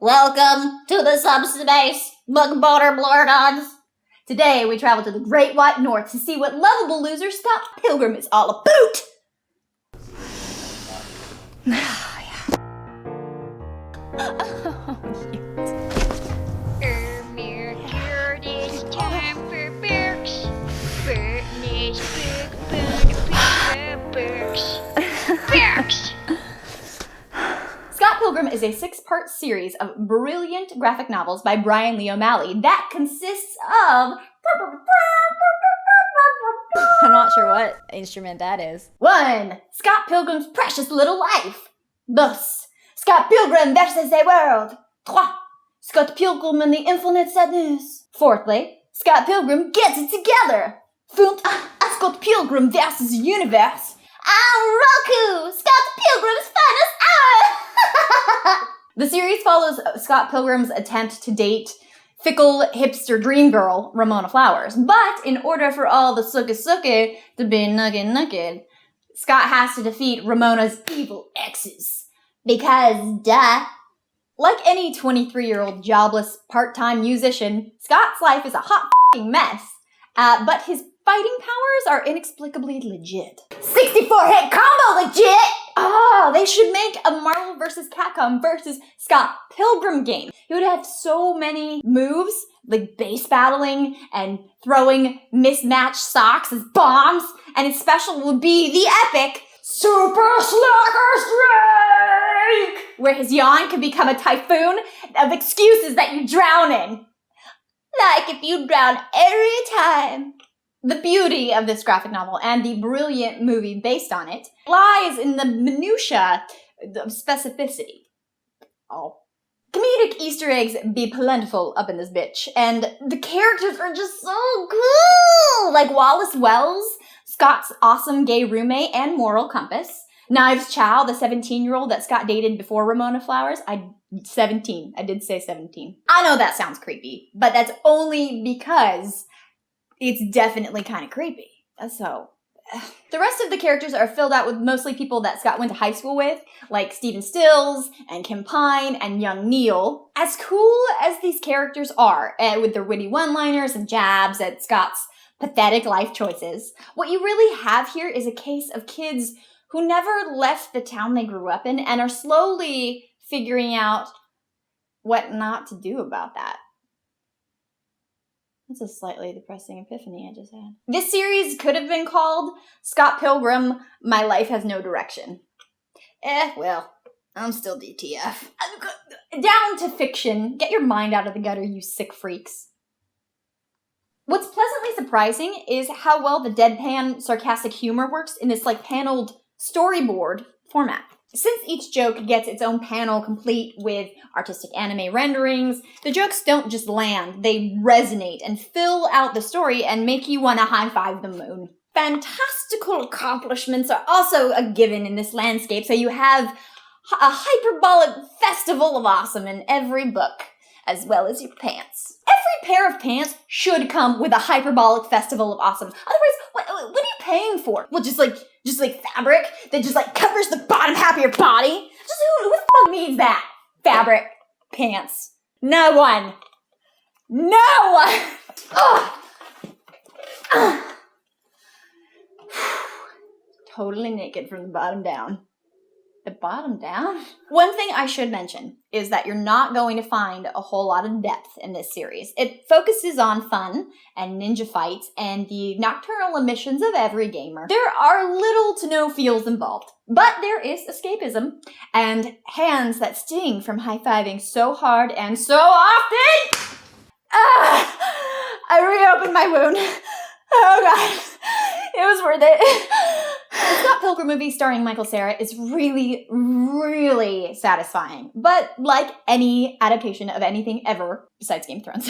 Welcome to the subspace, bug-border blur-dogs. Today we travel to the Great White North to see what lovable loser Scott Pilgrim is all about. Here it is time for BERKS. Brittni's big BERKS. BERKS! Scott Pilgrim is a 6-part series of brilliant graphic novels by Bryan Lee O'Malley that consists of... I'm not sure what instrument that is. 1. Scott Pilgrim's precious little life. Thus, Scott Pilgrim versus the world. 3. Scott Pilgrim and the infinite sadness. 4thly, Scott Pilgrim gets it together. 5. Scott Pilgrim versus the universe. I'm Roku, Scott Pilgrim's finest hour. The series follows Scott Pilgrim's attempt to date fickle hipster dream girl Ramona Flowers. But in order for all the sucky to be nugget, Scott has to defeat Ramona's evil exes. Because, duh. Like any 23-year-old jobless part-time musician, Scott's life is a hot f***ing mess. But his fighting powers are inexplicably legit. 64-hit combo legit! Oh, they should make a Marvel vs. Capcom vs. Scott Pilgrim game. He would have so many moves, like base battling and throwing mismatched socks as bombs, and his special would be the epic Super Slacker Strike! Where his yawn could become a typhoon of excuses that you drown in. Like if you drown every time. The beauty of this graphic novel and the brilliant movie based on it lies in the minutiae of specificity. Oh. Comedic Easter eggs be plentiful up in this bitch, and the characters are just so cool! Like Wallace Wells, Scott's awesome gay roommate and moral compass. Knives Chow, the 17-year-old that Scott dated before Ramona Flowers. I did say 17. I know that sounds creepy, but that's only because it's definitely kind of creepy. So, the rest of the characters are filled out with mostly people that Scott went to high school with, like Stephen Stills and Kim Pine and young Neil. As cool as these characters are, with their witty one-liners and jabs at Scott's pathetic life choices, what you really have here is a case of kids who never left the town they grew up in and are slowly figuring out what not to do about that. That's a slightly depressing epiphany I just had. This series could have been called Scott Pilgrim, My Life Has No Direction. Well, I'm still DTF. Down to fiction. Get your mind out of the gutter, you sick freaks. What's pleasantly surprising is how well the deadpan, sarcastic humor works in this, paneled storyboard format. Since each joke gets its own panel complete with artistic anime renderings, the jokes don't just land, they resonate and fill out the story and make you want to high-five the moon. Fantastical accomplishments are also a given in this landscape, so you have a hyperbolic festival of awesome in every book, as well as your pants. Every pair of pants should come with a hyperbolic festival of awesome. Otherwise, what are you paying for? Well, just fabric that just covers the bottom half of your body? Just who the fuck needs that? Fabric pants. No one. No one. Totally naked from the bottom down. The bottom down? One thing I should mention is that you're not going to find a whole lot of depth in this series. It focuses on fun and ninja fights and the nocturnal emissions of every gamer. There are little to no feels involved, but there is escapism and hands that sting from high-fiving so hard and so often. I reopened my wound. Oh god, it was worth it. The Scott Pilgrim movie starring Michael Cera is really, really satisfying. But like any adaptation of anything ever, besides Game of Thrones,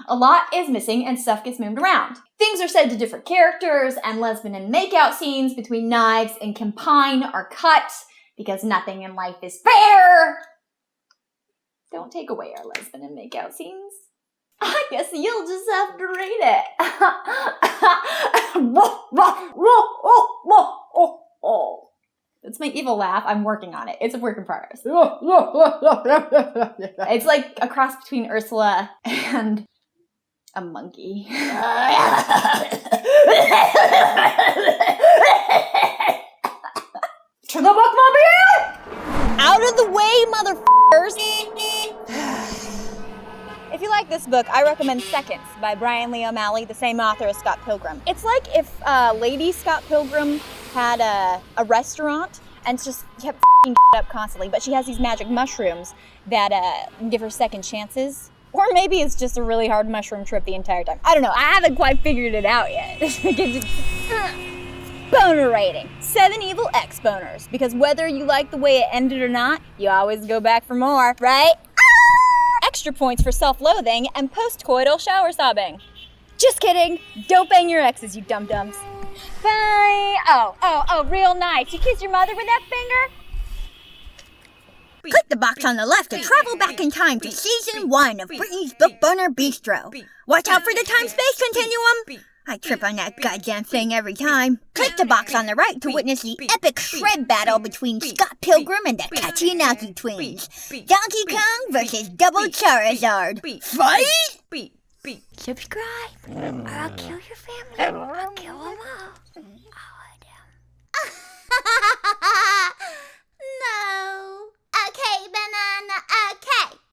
a lot is missing and stuff gets moved around. Things are said to different characters, and lesbian and makeout scenes between Knives and Kim Pine are cut, because nothing in life is fair. Don't take away our lesbian and makeout scenes. I guess you'll just have to read it. It's my evil laugh. I'm working on it. It's a work in progress. It's like a cross between Ursula and a monkey. To the bookmobile! Out of the way, motherfuckers! If you like this book, I recommend Seconds by Bryan Lee O'Malley, the same author as Scott Pilgrim. It's like if Lady Scott Pilgrim had a restaurant and just kept f***ing up constantly, but she has these magic mushrooms that give her second chances. Or maybe it's just a really hard mushroom trip the entire time. I don't know. I haven't quite figured it out yet. Boner rating. 7 evil ex-boners. Because whether you like the way it ended or not, you always go back for more, right? Extra points for self-loathing and post-coital shower sobbing. Just kidding. Don't bang your exes, you dum-dums. Bye. Oh, real nice. You kiss your mother with that finger? Click the box on the left to travel back in time to Season 1 of Brittni's Book Boner Bistro. Watch out for the time-space continuum. I trip on that goddamn thing every time. Click the box on the right to witness the epic shred battle between Scott Pilgrim and the Kachinaki twins. Donkey Kong versus Double Charizard. Fight! Subscribe, or I'll kill your family. I'll kill them all.